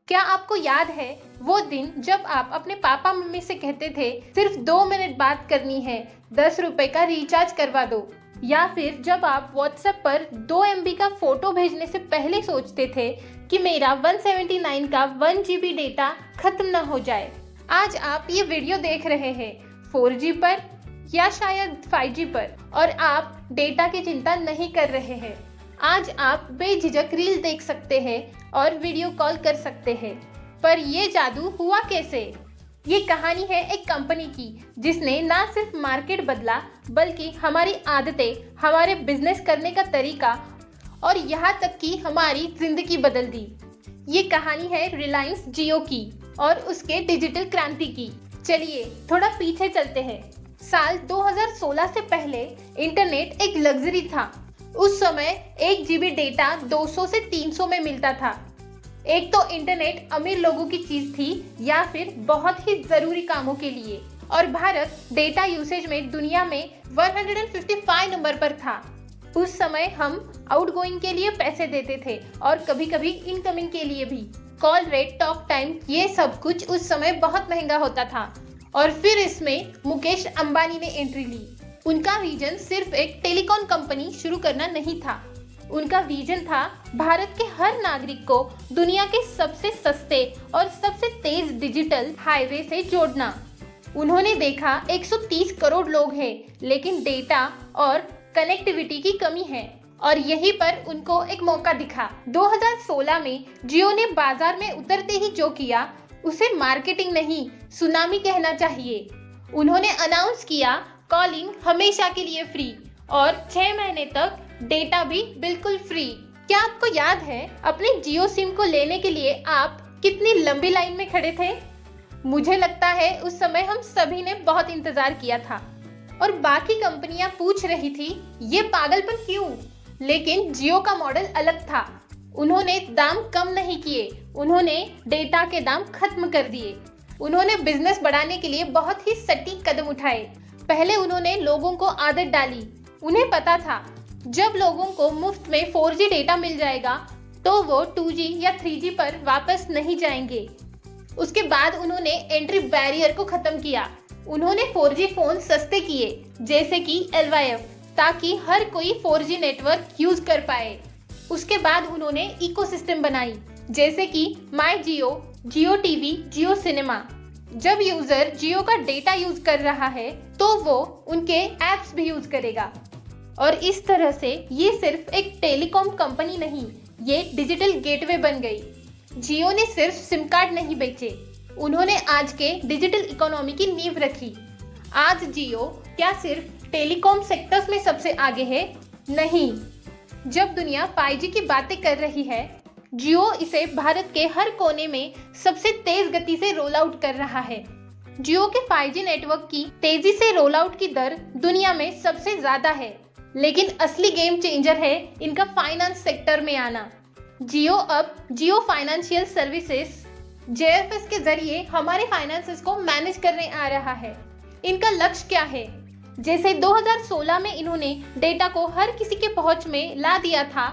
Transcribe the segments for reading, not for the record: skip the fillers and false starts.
क्या आपको याद है वो दिन जब आप अपने पापा मम्मी से कहते थे सिर्फ 2 मिनट बात करनी है, 10 रुपए का रिचार्ज करवा दो? या फिर जब आप व्हाट्सएप पर 2 MB का फोटो भेजने से पहले सोचते थे कि मेरा 179 का 1 GB डेटा खत्म ना हो जाए? आज आप ये वीडियो देख रहे हैं 4G पर या शायद 5G पर, और आप डेटा की चिंता नहीं कर रहे हैं। आज आप बेझिझक रील देख सकते हैं और वीडियो कॉल कर सकते हैं। पर ये जादू हुआ कैसे? ये कहानी है एक कंपनी की जिसने ना सिर्फ मार्केट बदला बल्कि हमारी आदतें, हमारे बिजनेस करने का तरीका और यहाँ तक कि हमारी जिंदगी बदल दी। ये कहानी है रिलायंस जियो की और उसके डिजिटल क्रांति की। चलिए थोड़ा पीछे चलते हैं। साल 2016 से पहले इंटरनेट एक लग्जरी था। उस समय 1 GB डेटा 200 से 300 में मिलता था। एक तो इंटरनेट अमीर लोगों की चीज थी या फिर बहुत ही जरूरी कामों के लिए, और भारत डेटा यूसेज में दुनिया में 155 नंबर पर था। उस समय हम आउटगोइंग के लिए पैसे देते थे और कभी कभी इनकमिंग के लिए भी। कॉल रेट, टॉक टाइम, ये सब कुछ उस समय बहुत महंगा होता था। और फिर इसमें मुकेश अंबानी ने एंट्री ली। उनका विजन सिर्फ एक टेलीकॉम कंपनी शुरू करना नहीं था। उनका विजन था भारत के हर नागरिक को दुनिया के सबसे सस्ते और सबसे तेज डिजिटल हाईवे से जोड़ना। उन्होंने देखा 130 करोड़ लोग हैं लेकिन डेटा और कनेक्टिविटी की कमी है, और यहीं पर उनको एक मौका दिखा। 2016 में जियो ने बाजार में उतरते ही जो किया उसे मार्केटिंग नहीं, सुनामी कहना चाहिए। उन्होंने अनाउंस किया कॉलिंग हमेशा के लिए फ्री और 6 महीने तक डेटा भी बिल्कुल फ्री। क्या आपको याद है अपने जियो सिम को लेने के लिए आप कितनी लंबी लाइन में खड़े थे? मुझे लगता है उस समय हम सभी ने बहुत इंतजार किया था और बाकी कंपनियां पूछ रही थी ये पागलपन क्यों? लेकिन जियो का मॉडल अलग था। उन्होंने दाम कम नहीं किए, उन्होंने डेटा के दाम खत्म कर दिए। उन्होंने बिजनेस बढ़ाने के लिए बहुत ही सटीक कदम उठाए। पहले उन्होंने लोगों को आदत डाली। उन्हें पता था जब लोगों को मुफ्त में 4G डेटा मिल जाएगा तो वो 2G या 3G पर वापस नहीं जाएंगे। उसके बाद उन्होंने एंट्री बैरियर को खत्म किया। उन्होंने 4G फोन सस्ते किए जैसे कि LYF, ताकि हर कोई 4G नेटवर्क यूज कर पाए। उसके बाद उन्होंने इकोसिस्टम बनाई जैसे कि माई जियो, जियो टीवी, जियो सिनेमा। जब यूजर जियो का डेटा यूज कर रहा है तो वो उनके एप्स भी यूज करेगा। और इस तरह से ये सिर्फ एक टेलीकॉम कंपनी नहीं, ये डिजिटल गेटवे बन गई। जियो ने सिर्फ सिम कार्ड नहीं बेचे, उन्होंने आज के डिजिटल इकोनॉमी की नींव रखी। आज जियो क्या सिर्फ टेलीकॉम सेक्टर्स में सबसे आगे है? नहीं। जब दुनिया 5G की बातें कर रही है, जियो इसे भारत के हर कोने में सबसे तेज गति से रोल आउट कर रहा है। जियो के 5G नेटवर्क की तेजी से रोल आउट की दर दुनिया में सबसे ज्यादा है, लेकिन असली गेम चेंजर है इनका फाइनेंस सेक्टर में आना। जियो अब जियो फाइनेंशियल सर्विसेज JFS के जरिए हमारे फाइनेंसेस को मैनेज करने आ रहा है। इनका लक्ष्य क्या है? जैसे 2016 में इन्होंने डेटा को हर किसी के पहुंच में ला दिया था,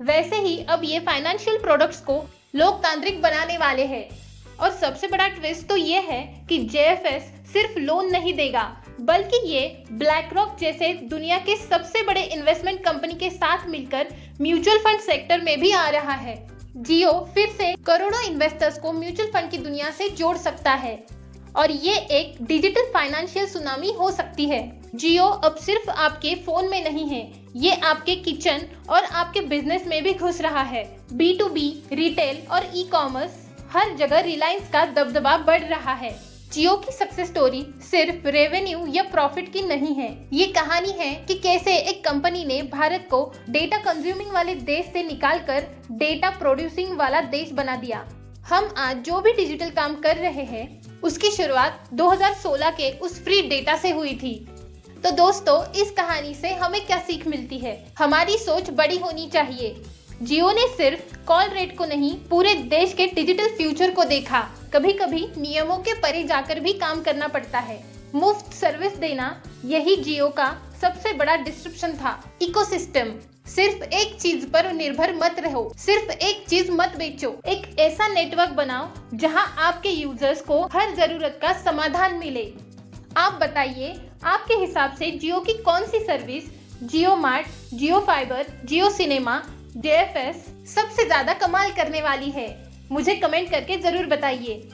वैसे ही अब ये फाइनेंशियल प्रोडक्ट्स को लोकतांत्रिक बनाने वाले हैं। और सबसे बड़ा ट्विस्ट तो ये है कि JFS सिर्फ लोन नहीं देगा, बल्कि ये ब्लैक रॉक जैसे दुनिया के सबसे बड़े इन्वेस्टमेंट कंपनी के साथ मिलकर म्यूचुअल फंड सेक्टर में भी आ रहा है। जियो फिर से करोड़ों इन्वेस्टर्स को म्यूचुअल फंड की दुनिया से जोड़ सकता है और ये एक डिजिटल फाइनेंशियल सुनामी हो सकती है। जियो अब सिर्फ आपके फोन में नहीं है, ये आपके किचन और आपके बिजनेस में भी घुस रहा है। B2B, रिटेल और ई-कॉमर्स, हर जगह रिलायंस का दबदबा बढ़ रहा है। जियो की सक्सेस स्टोरी सिर्फ रेवेन्यू या प्रॉफिट की नहीं है, ये कहानी है कि कैसे एक कंपनी ने भारत को डेटा कंज्यूमिंग वाले देश से निकालकर डेटा प्रोड्यूसिंग वाला देश बना दिया। हम आज जो भी डिजिटल काम कर रहे हैं उसकी शुरुआत 2016 के उस फ्री डेटा से हुई थी। तो दोस्तों, इस कहानी से हमें क्या सीख मिलती है? हमारी सोच बड़ी होनी चाहिए। जियो ने सिर्फ कॉल रेट को नहीं, पूरे देश के डिजिटल फ्यूचर को देखा। कभी कभी नियमों के परे जाकर भी काम करना पड़ता है। मुफ्त सर्विस देना, यही जियो का सबसे बड़ा डिस्ट्रप्शन था। इकोसिस्टम, सिर्फ एक चीज पर निर्भर मत रहो, सिर्फ एक चीज मत बेचो। एक ऐसा नेटवर्क बनाओ जहां आपके यूजर्स को हर जरूरत का समाधान मिले। आप बताइए, आपके हिसाब से जियो की कौन सी सर्विस, जियो मार्ट, जियो फाइबर, जियो सिनेमा, JFS सबसे ज्यादा कमाल करने वाली है? मुझे कमेंट करके जरूर बताइए।